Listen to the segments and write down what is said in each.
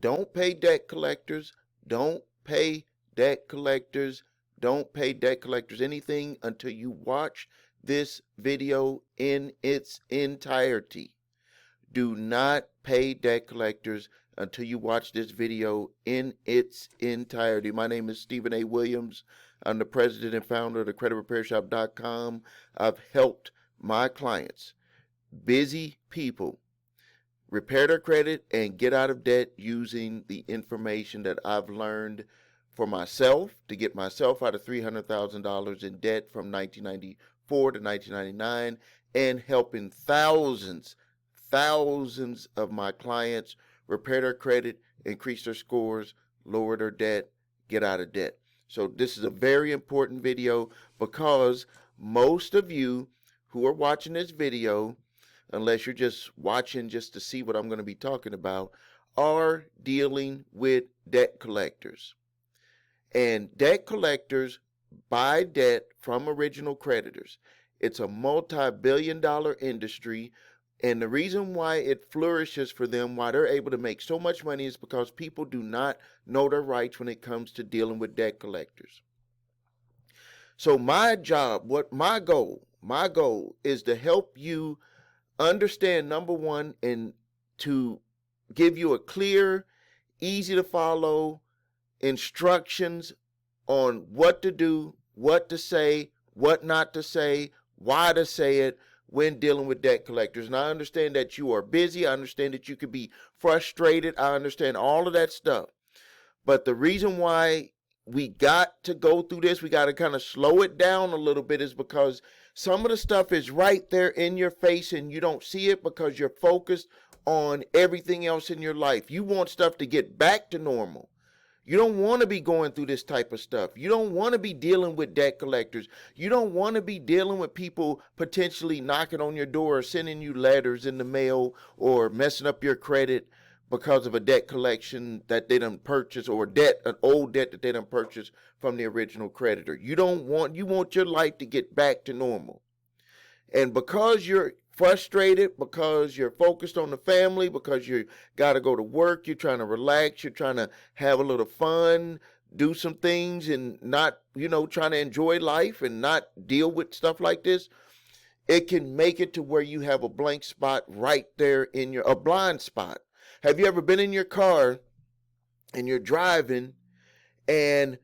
Don't pay debt collectors. Don't pay debt collectors. Don't pay debt collectors anything until you watch this video in its entirety. Do not pay debt collectors until you watch this video in its entirety. My name is Stephen A. Williams. I'm the president and founder of the creditrepairshop.com. I've helped my clients, busy people, repair their credit and get out of debt using the information that I've learned for myself to get myself out of $300,000 in debt from 1994 to 1999, and helping thousands of my clients repair their credit, increase their scores, lower their debt, get out of debt. So this is a very important video because most of you who are watching this video, unless you're just watching just to see what I'm going to be talking about, are dealing with debt collectors. And debt collectors buy debt from original creditors. It's a multi-billion-dollar industry, and the reason why it flourishes for them, why they're able to make so much money, is because people do not know their rights when it comes to dealing with debt collectors. So my job, my goal is to help you understand, number one, and to give you a clear, easy to follow instructions on what to do, what to say, what not to say, why to say it when dealing with debt collectors. And I understand that you are busy. I understand that you could be frustrated. I understand all of that stuff. But the reason why we got to go through this, we got to kind of slow it down a little bit, is because some of the stuff is right there in your face and you don't see it because you're focused on everything else in your life. You want stuff to get back to normal. You don't want to be going through this type of stuff. You don't want to be dealing with debt collectors. You don't want to be dealing with people potentially knocking on your door or sending you letters in the mail or messing up your credit because of a debt collection that they done purchased, or an old debt that they done purchased from the original creditor. You want your life to get back to normal. And because you're frustrated, because you're focused on the family, because you got to go to work, you're trying to relax, you're trying to have a little fun, do some things, and not, trying to enjoy life and not deal with stuff like this, it can make it to where you have a blank spot right there a blind spot. Have you ever been in your car and you're driving and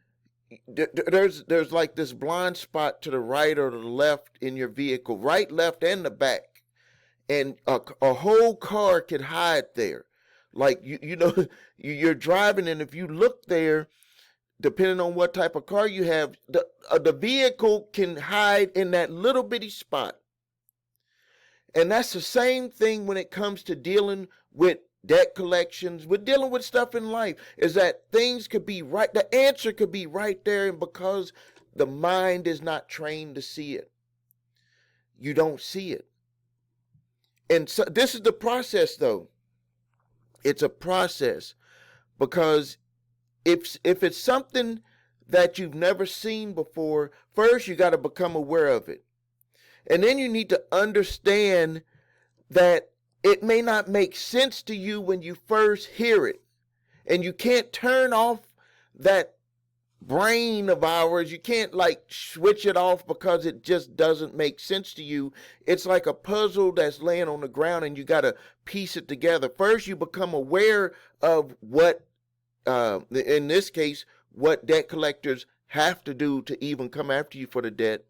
there's like this blind spot to the right or to the left in your vehicle, right, left, and the back? And a whole car could hide there. Like, you're driving, and if you look there, depending on what type of car you have, the vehicle can hide in that little bitty spot. And that's the same thing when it comes to dealing with debt collections, with dealing with stuff in life, is that things could be right, the answer could be right there, and because the mind is not trained to see it, you don't see it. And so this is the process, though. It's a process, because if it's something that you've never seen before, first you got to become aware of it. And then you need to understand that it may not make sense to you when you first hear it. And you can't turn off that brain of ours. You can't switch it off because it just doesn't make sense to you. It's like a puzzle that's laying on the ground and you got to piece it together. First, you become aware of what, in this case, what debt collectors have to do to even come after you for the debt.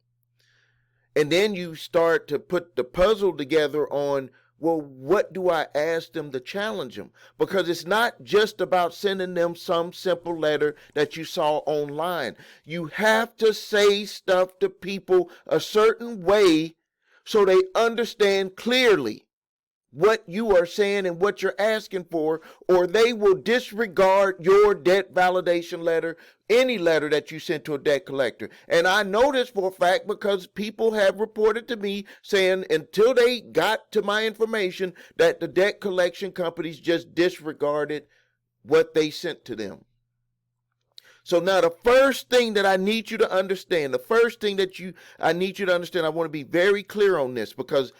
And then you start to put the puzzle together on, well, what do I ask them to challenge them? Because it's not just about sending them some simple letter that you saw online. You have to say stuff to people a certain way so they understand clearly what you are saying and what you're asking for, or they will disregard your debt validation letter, any letter that you sent to a debt collector. And I know this for a fact because people have reported to me saying until they got to my information that the debt collection companies just disregarded what they sent to them. So now the first thing that I need you to understand, I want to be very clear on this, because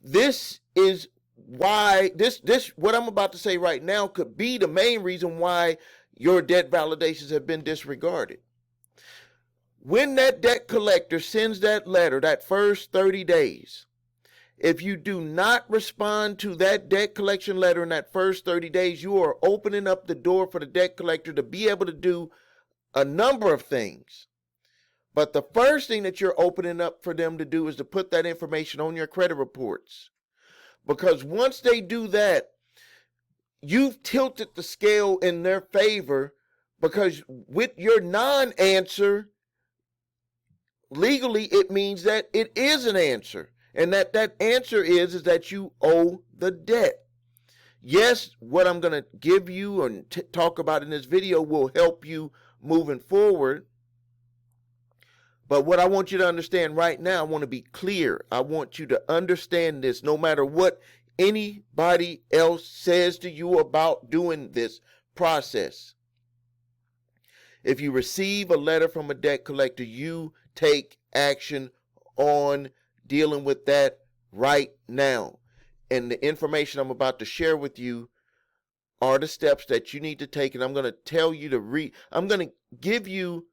this is why this what I'm about to say right now could be the main reason why your debt validations have been disregarded. When that debt collector sends that letter, that first 30 days, if you do not respond to that debt collection letter in that first 30 days, you are opening up the door for the debt collector to be able to do a number of things. But the first thing that you're opening up for them to do is to put that information on your credit reports. Because once they do that, you've tilted the scale in their favor, because with your non-answer, legally it means that it is an answer. And that answer is that you owe the debt. Yes, what I'm going to give you and talk about in this video will help you moving forward. But what I want you to understand right now, I want to be clear. I want you to understand this no matter what anybody else says to you about doing this process. If you receive a letter from a debt collector, you take action on dealing with that right now. And the information I'm about to share with you are the steps that you need to take. And I'm going to tell you I'm going to give you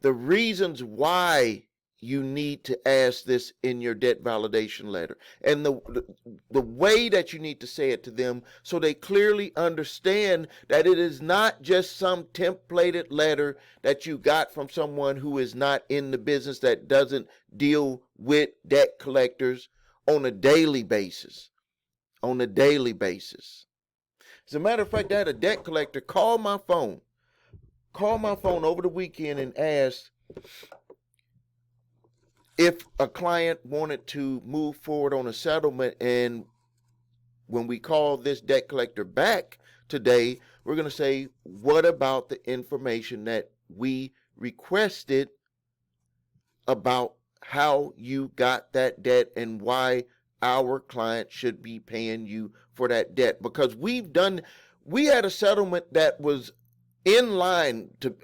the reasons why you need to ask this in your debt validation letter, and the way that you need to say it to them so they clearly understand that it is not just some templated letter that you got from someone who is not in the business, that doesn't deal with debt collectors on a daily basis. On a daily basis. As a matter of fact, I had a debt collector call my phone over the weekend and ask if a client wanted to move forward on a settlement. And when we call this debt collector back today, we're going to say, what about the information that we requested about how you got that debt and why our client should be paying you for that debt? Because we had a settlement that was in line to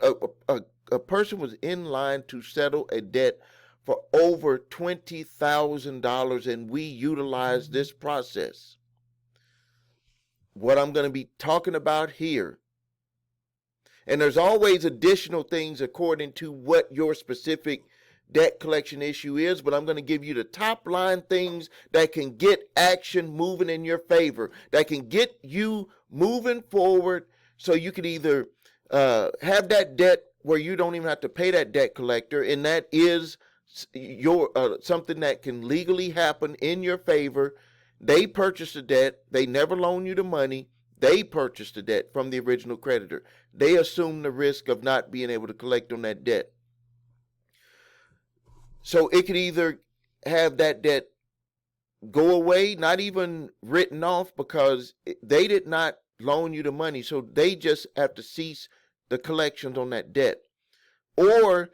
a person was in line to settle a debt for over $20,000, and we utilized this process. What I'm going to be talking about here, and there's always additional things according to what your specific debt collection issue is, but I'm going to give you the top line things that can get action moving in your favor, that can get you moving forward, so you can either have that debt where you don't even have to pay that debt collector, and that is your something that can legally happen in your favor. They purchased the debt. They never loan you the money. They purchased the debt from the original creditor. They assume the risk of not being able to collect on that debt. So it could either have that debt go away, not even written off, because they did not loan you the money, so they just have to cease the collections on that debt. Or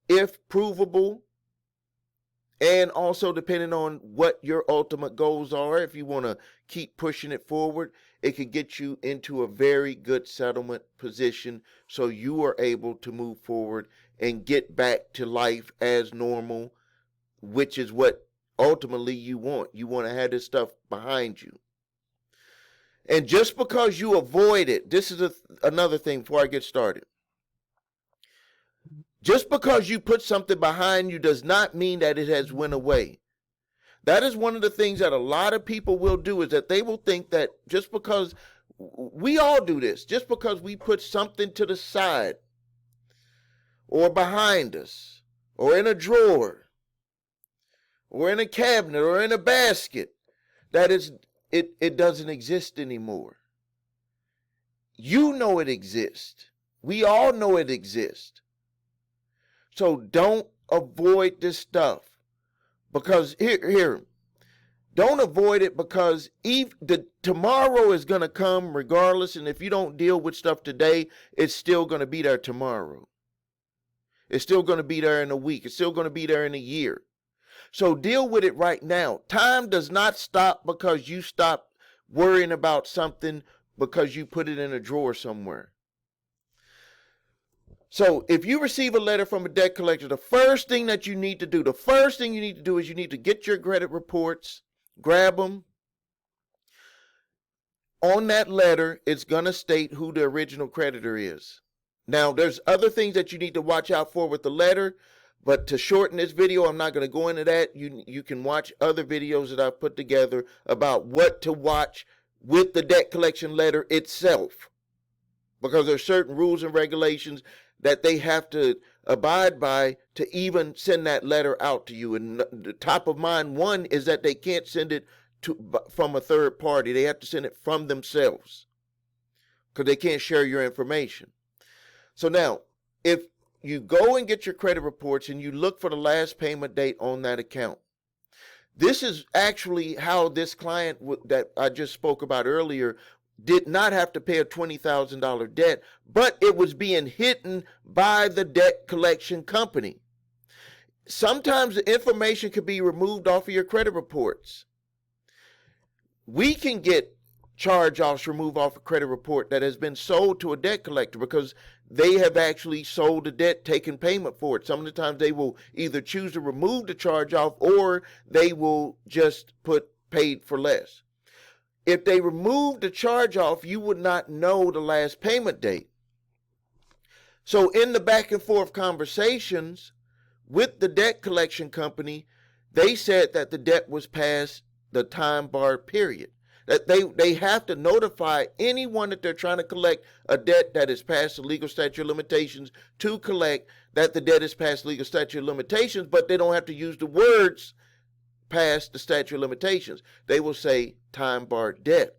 if provable, and also depending on what your ultimate goals are, if you want to keep pushing it forward, it could get you into a very good settlement position so you are able to move forward and get back to life as normal, which is what ultimately you want. You want to have this stuff behind you. And just because you avoid it, this is another thing before I get started. Just because you put something behind you does not mean that it has went away. That is one of the things that a lot of people will do, is that they will think that just because, we all do this, just because we put something to the side or behind us or in a drawer or in a cabinet or in a basket, that it doesn't exist anymore. You know it exists. We all know it exists. So don't avoid this stuff, because don't avoid it, because tomorrow is going to come regardless, and if you don't deal with stuff today, it's still going to be there tomorrow. It's still going to be there in a week. It's still going to be there in a year. So deal with it right now. Time does not stop because you stop worrying about something because you put it in a drawer somewhere. So if you receive a letter from a debt collector, the first thing you need to do is you need to get your credit reports, grab them, On that letter, it's going to state who the original creditor is. Now, there's other things that you need to watch out for with the letter, but to shorten this video, I'm not going to go into that. You can watch other videos that I've put together about what to watch with the debt collection letter itself, because there's certain rules and regulations that they have to abide by to even send that letter out to you. And the top of mind one is that they can't send it from a third party. They have to send it from themselves because they can't share your information. So now, if you go and get your credit reports and you look for the last payment date on that account, this is actually how this client that I just spoke about earlier did not have to pay a $20,000 debt, but it was being hidden by the debt collection company. Sometimes the information could be removed off of your credit reports. We can get charge-offs removed off a credit report that has been sold to a debt collector because they have actually sold the debt, taken payment for it. Some of the times they will either choose to remove the charge-off or they will just put paid for less. If they remove the charge-off, you would not know the last payment date. So in the back and forth conversations with the debt collection company, they said that the debt was past the time bar period. That they have to notify anyone that they're trying to collect a debt that is past the legal statute of limitations to collect that the debt is past legal statute of limitations, but they don't have to use the words past the statute of limitations. They will say time bar debt.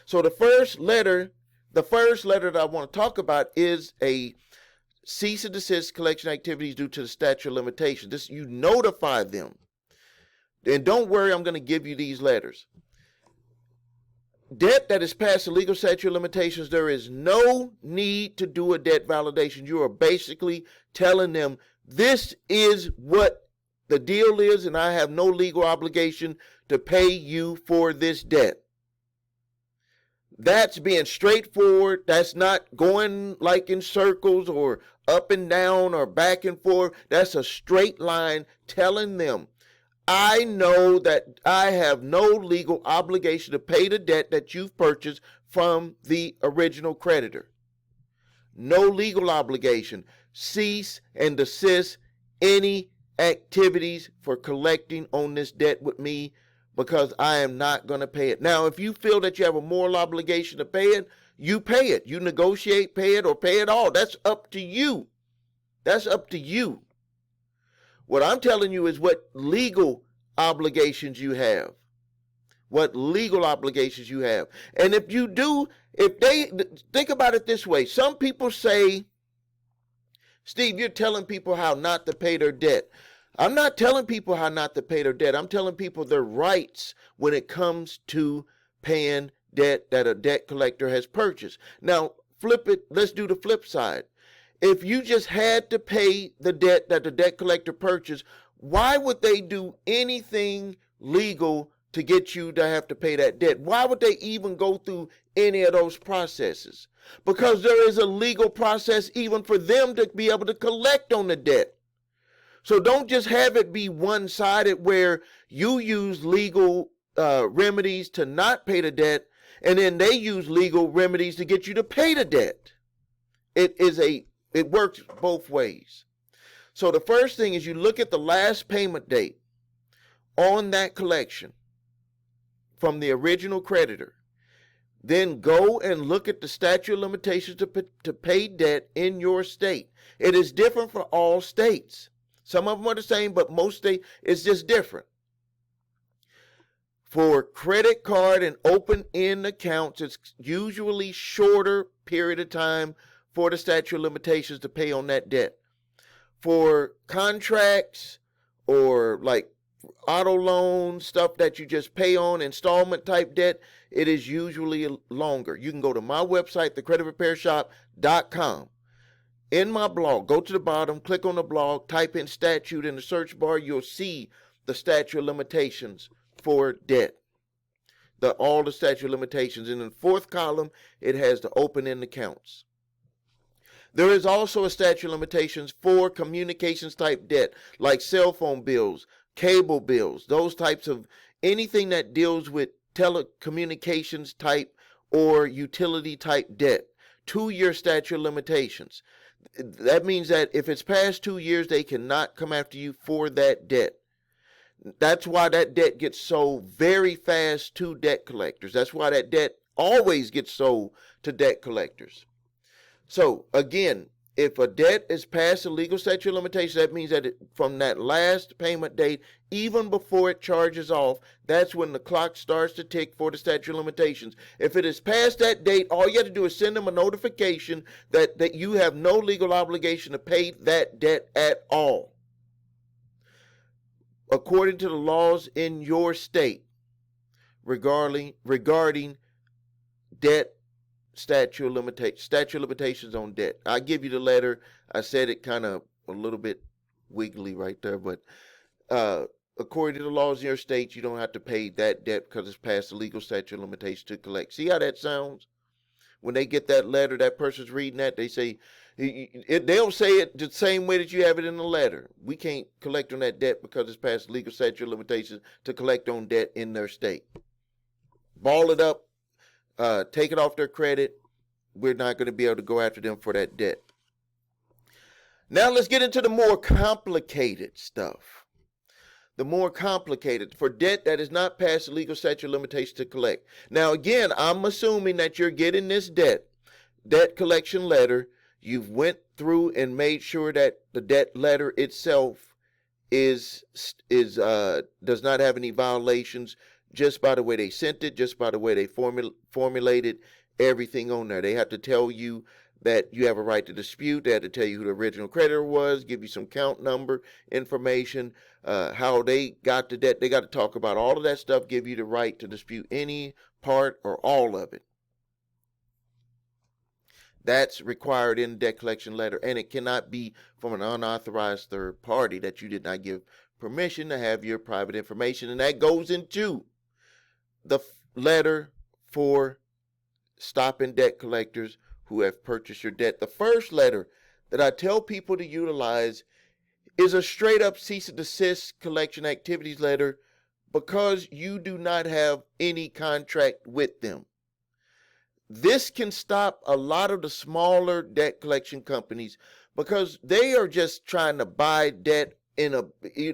So the first letter that I want to talk about is a cease and desist collection activities due to the statute of limitations. This, you notify them. And don't worry, I'm going to give you these letters. Debt that is past the legal statute of limitations, there is no need to do a debt validation. You are basically telling them this is what the deal is, and I have no legal obligation to pay you for this debt. That's being straightforward. That's not going like in circles or up and down or back and forth. That's a straight line telling them, I know that I have no legal obligation to pay the debt that you've purchased from the original creditor. No legal obligation. Cease and desist any activities for collecting on this debt with me because I am not going to pay it. Now, if you feel that you have a moral obligation to pay it, you pay it. You negotiate, pay it, or pay it all. That's up to you. That's up to you. What I'm telling you is what legal obligations you have. What legal obligations you have. And if you do, if they, think about it this way. Some people say, Steve, you're telling people how not to pay their debt. I'm not telling people how not to pay their debt. I'm telling people their rights when it comes to paying debt that a debt collector has purchased. Now, flip it. Let's do the flip side. If you just had to pay the debt that the debt collector purchased, why would they do anything legal to get you to have to pay that debt? Why would they even go through any of those processes? Because there is a legal process even for them to be able to collect on the debt. So don't just have it be one-sided where you use legal remedies to not pay the debt, and then they use legal remedies to get you to pay the debt. It works both ways. So the first thing is you look at the last payment date on that collection from the original creditor. Then go and look at the statute of limitations to pay debt in your state. It is different for all states. Some of them are the same, but most states it's just different. For credit card and open-end accounts, it's usually shorter period of time for the statute of limitations to pay on that debt. For contracts or like auto loan stuff that you just pay on, installment type debt, it is usually longer. You can go to my website, thecreditrepairshop.com. In my blog, go to the bottom, click on the blog, type in statute in the search bar. You'll see the statute of limitations for debt. All the statute of limitations. And in the fourth column, it has the open-end accounts. There is also a statute of limitations for communications type debt, like cell phone bills, cable bills, those types of anything that deals with telecommunications type or utility type debt. 2-year statute of limitations. That means that if it's past 2 years, they cannot come after you for that debt. That's why that debt gets sold very fast to debt collectors. That's why that debt always gets sold to debt collectors. So again, if a debt is past the legal statute of limitations, that means that from that last payment date, even before it charges off, that's when the clock starts to tick for the statute of limitations. If it is past that date, all you have to do is send them a notification that you have no legal obligation to pay that debt at all, according to the laws in your state regarding debt statute of limitations on debt. I give you the letter. I said it kind of a little bit wiggly right there, but according to the laws in your state, you don't have to pay that debt because it's past the legal statute of limitations to collect. See how that sounds? When they get that letter, that person's reading that, they say, they'll say it the same way that you have it in the letter. We can't collect on that debt because it's past the legal statute of limitations to collect on debt in their state. Ball it up, take it off their credit. We're not going to be able to go after them for that debt. Now let's get into the more complicated stuff. The more complicated, for debt that is not past the legal statute of limitations to collect. Now again, I'm assuming that you're getting this debt collection letter. You've went through and made sure that the debt letter itself does not have any violations, just by the way they sent it, just by the way they formulated everything on there. They have to tell you that you have a right to dispute. They have to tell you who the original creditor was, give you some count number information, how they got the debt. They got to talk about all of that stuff, give you the right to dispute any part or all of it. That's required in the debt collection letter, and it cannot be from an unauthorized third party that you did not give permission to have your private information. And that goes into the letter for stopping debt collectors who have purchased your debt. The first letter that I tell people to utilize is a straight up cease and desist collection activities letter, because you do not have any contract with them. This can stop a lot of the smaller debt collection companies, because they are just trying to buy debt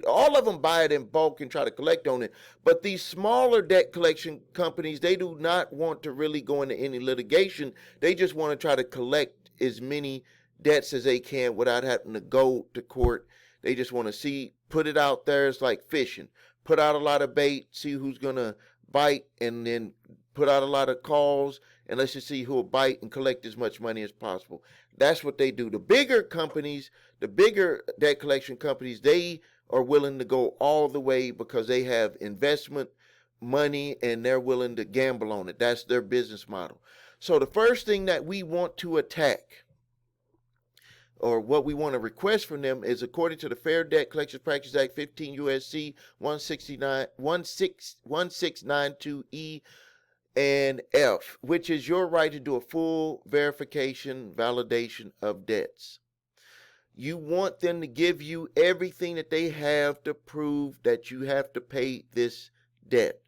all of them buy it in bulk and try to collect on it. But these smaller debt collection companies, they do not want to really go into any litigation. They just want to try to collect as many debts as they can without having to go to court. They just want to put it out there. It's like fishing. Put out a lot of bait, see who's going to bite, and then put out a lot of calls, and let's just see who will bite and collect as much money as possible. That's what they do. The bigger companies, the bigger debt collection companies, they are willing to go all the way because they have investment money and they're willing to gamble on it. That's their business model. So the first thing that we want to attack, or what we want to request from them, is according to the Fair Debt Collection Practices Act 15 U.S.C. 1692E and F, which is your right to do a full verification, validation of debts. You want them to give you everything that they have to prove that you have to pay this debt.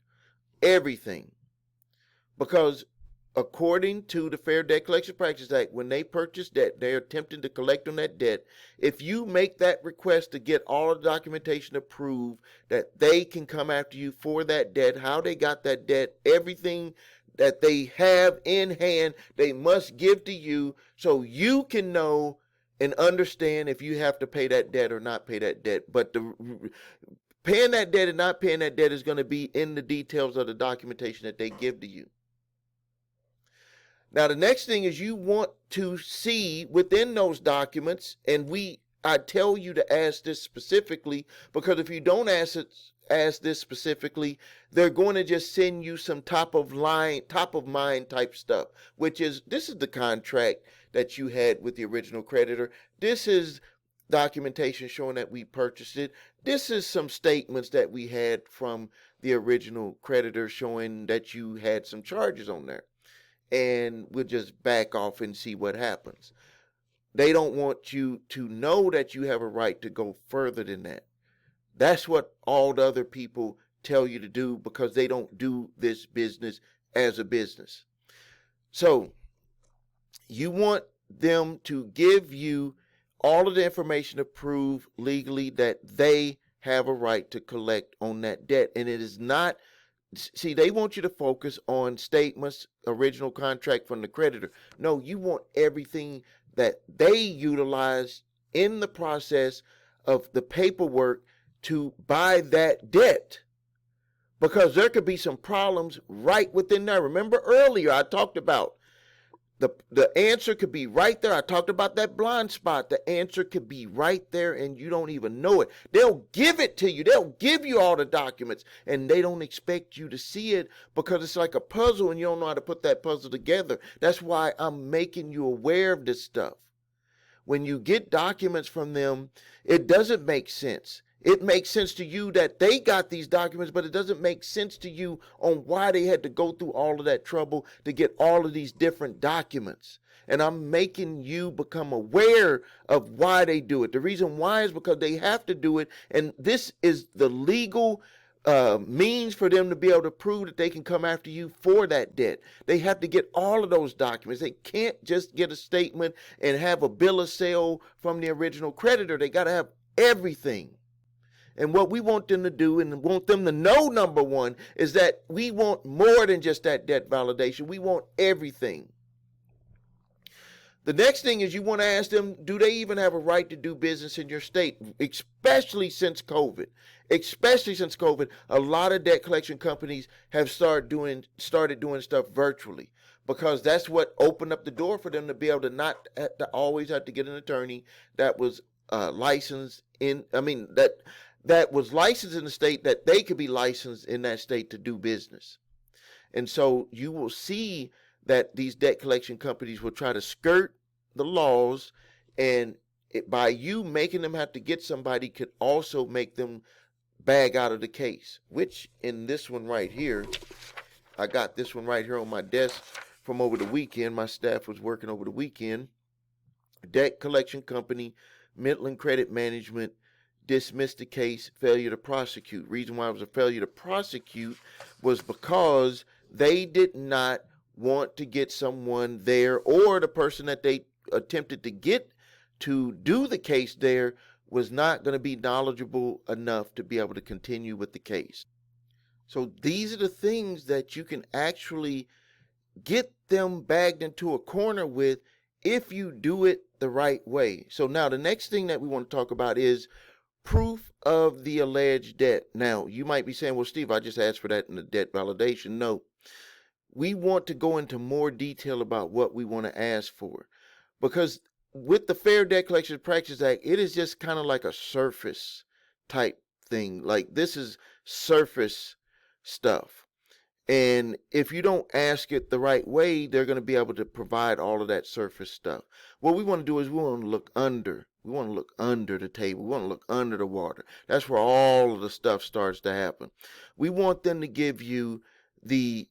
Everything. Because according to the Fair Debt Collection Practices Act, when they purchase debt, they're attempting to collect on that debt. If you make that request to get all of the documentation to prove that they can come after you for that debt, how they got that debt, everything that they have in hand, they must give to you so you can know and understand if you have to pay that debt or not pay that debt. But paying that debt and not paying that debt is going to be in the details of the documentation that they give to you. Now, the next thing is you want to see within those documents, and I tell you to ask this specifically, because if you don't ask this specifically, they're going to just send you some top of mind type stuff, which is, this is the contract that you had with the original creditor. This is documentation showing that we purchased it. This is some statements that we had from the original creditor showing that you had some charges on there. And we'll just back off and see what happens. They don't want you to know that you have a right to go further than that. That's what all the other people tell you to do, because they don't do this business as a business. So you want them to give you all of the information to prove legally that they have a right to collect on that debt. And it is not, see, they want you to focus on statements, original contract from the creditor. No, you want everything that they utilize in the process of the paperwork to buy that debt, because there could be some problems right within there. Remember earlier I talked about the answer could be right there. I talked about that blind spot. The answer could be right there and you don't even know it. They'll give it to you. They'll give you all the documents and they don't expect you to see it because it's like a puzzle and you don't know how to put that puzzle together. That's why I'm making you aware of this stuff. When you get documents from them, it doesn't make sense. It makes sense to you that they got these documents, but it doesn't make sense to you on why they had to go through all of that trouble to get all of these different documents. And I'm making you become aware of why they do it. The reason why is because they have to do it, and this is the legal means for them to be able to prove that they can come after you for that debt. They have to get all of those documents. They can't just get a statement and have a bill of sale from the original creditor. They got to have everything. And what we want them to do and want them to know, number one, is that we want more than just that debt validation. We want everything. The next thing is you want to ask them, do they even have a right to do business in your state? Especially since COVID. A lot of debt collection companies have started doing stuff virtually, because that's what opened up the door for them to be able to not have to always have to get an attorney that was licensed in, that was licensed in the state, that they could be licensed in that state to do business. And so you will see that these debt collection companies will try to skirt the laws, and by you making them have to get somebody could also make them bag out of the case, which in this one right here, I got this one right here on my desk from over the weekend. My staff was working over the weekend. Debt collection company, Midland Credit Management, dismissed the case, failure to prosecute. Reason why it was a failure to prosecute was because they did not want to get someone there, or the person that they attempted to get to do the case there was not going to be knowledgeable enough to be able to continue with the case. So these are the things that you can actually get them bagged into a corner with if you do it the right way. So now the next thing that we want to talk about is proof of the alleged debt. Now, you might be saying, well, Steve, I just asked for that in the debt validation. No, we want to go into more detail about what we want to ask for, because with the Fair Debt Collection Practices Act, it is just kind of like a surface type thing. Like, this is surface stuff. And if you don't ask it the right way, they're going to be able to provide all of that surface stuff. What we want to do is we want to look under. We want to look under the table. We want to look under the water. That's where all of the stuff starts to happen. We want them to give you the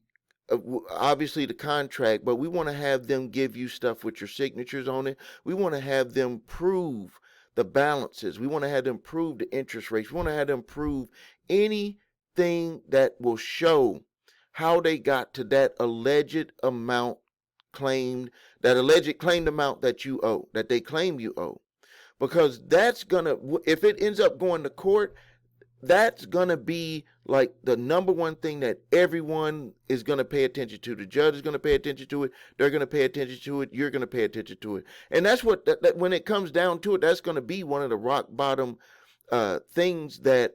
obviously the contract, but we want to have them give you stuff with your signatures on it. We want to have them prove the balances. We want to have them prove the interest rates. We want to have them prove anything that will show how they got to that alleged amount claimed, that alleged claimed amount that you owe, that they claim you owe. Because that's gonna, if it ends up going to court, that's gonna be like the number one thing that everyone is gonna pay attention to. The judge is gonna pay attention to it. They're gonna pay attention to it. You're gonna pay attention to it. And that's what, that when it comes down to it, that's gonna be one of the rock bottom things that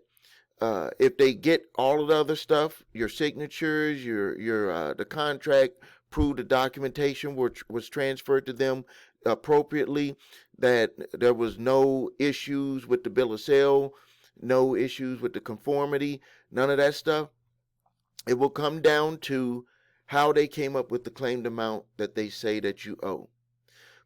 if they get all of the other stuff, your signatures, your the contract, prove the documentation which was transferred to them appropriately, that there was no issues with the bill of sale, no issues with the conformity, none of that stuff, it will come down to how they came up with the claimed amount that they say that you owe.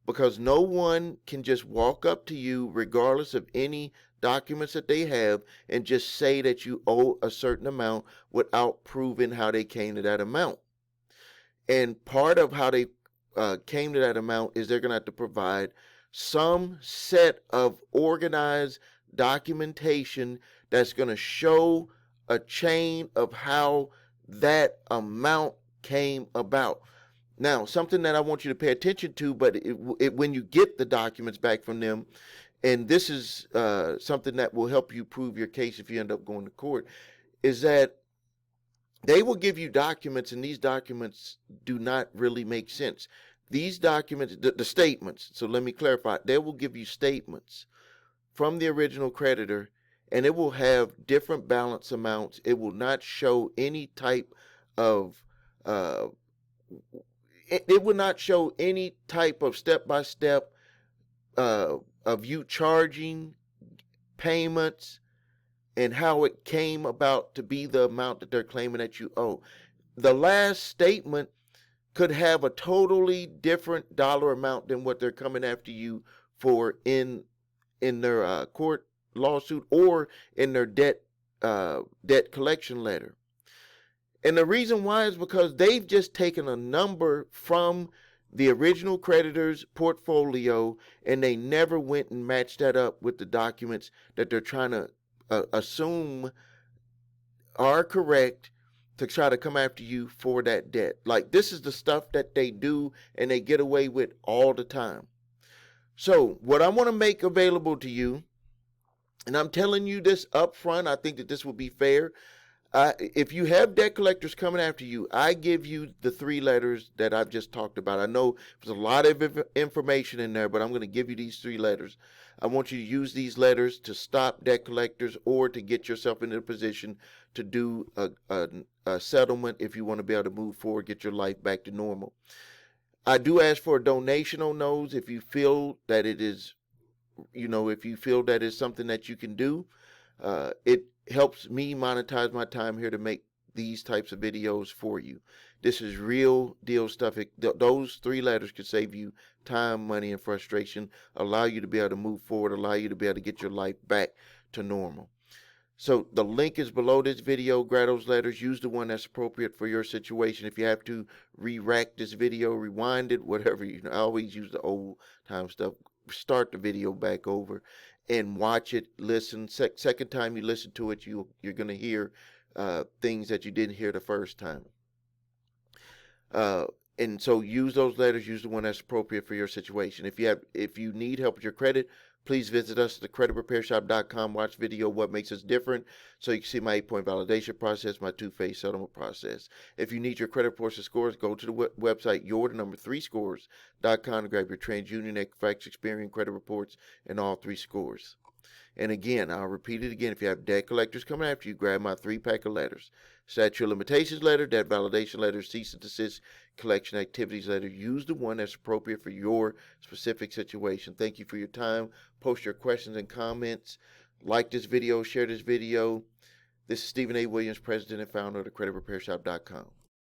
Because no one can just walk up to you, regardless of any documents that they have, and just say that you owe a certain amount without proving how they came to that amount. And part of how they came to that amount is they're going to have to provide some set of organized documentation that's going to show a chain of how that amount came about. Now, something that I want you to pay attention to, but when you get the documents back from them, and this is something that will help you prove your case if you end up going to court, is that they will give you documents, and these documents do not really make sense. These documents, the statements, so let me clarify, they will give you statements from the original creditor, and it will have different balance amounts. It will not show any type of uh, it will not show any type of step-by-step of you charging payments and how it came about to be the amount that they're claiming that you owe. The last statement could have a totally different dollar amount than what they're coming after you for in their court lawsuit or in their debt collection letter. And the reason why is because they've just taken a number from the original creditor's portfolio, and they never went and matched that up with the documents that they're trying to assume are correct to try to come after you for that debt. Like, this is the stuff that they do and they get away with all the time. So what I want to make available to you, and I'm telling you this up front, I think that this will be fair. If you have debt collectors coming after you, I give you the 3 letters that I've just talked about. I know there's a lot of information in there, but I'm going to give you these 3 letters. I want you to use these letters to stop debt collectors or to get yourself into a position to do a settlement if you want to be able to move forward, get your life back to normal. I do ask for a donation on those if you feel that it is, if you feel that it's something that you can do. It helps me monetize my time here to make these types of videos for you. This is real deal stuff. Those 3 letters could save you time, money, and frustration, allow you to be able to move forward, allow you to be able to get your life back to normal. So the link is below this video. Grab those letters. Use the one that's appropriate for your situation. If you have to re-rack this video, rewind it, whatever. I always use the old time stuff. Start the video back over and watch it, listen. Second time you listen to it, you're going to hear things that you didn't hear the first time. And so use those letters. Use the one that's appropriate for your situation. If you need help with your credit, please visit us at thecreditrepairshop.com. Watch video What Makes Us Different so you can see my 8-point validation process, my 2-phase settlement process. If you need your credit reports and scores, go to the website your3scores.com to grab your TransUnion, Equifax, Experian credit reports and all 3 scores. And again, I'll repeat it again. If you have debt collectors coming after you, grab my 3-pack of letters. Statute of limitations letter, debt validation letter, cease and desist collection activities letter. Use the one that's appropriate for your specific situation. Thank you for your time. Post your questions and comments. Like this video, share this video. This is Stephen A. Williams, President and founder of thecreditrepairshop.com.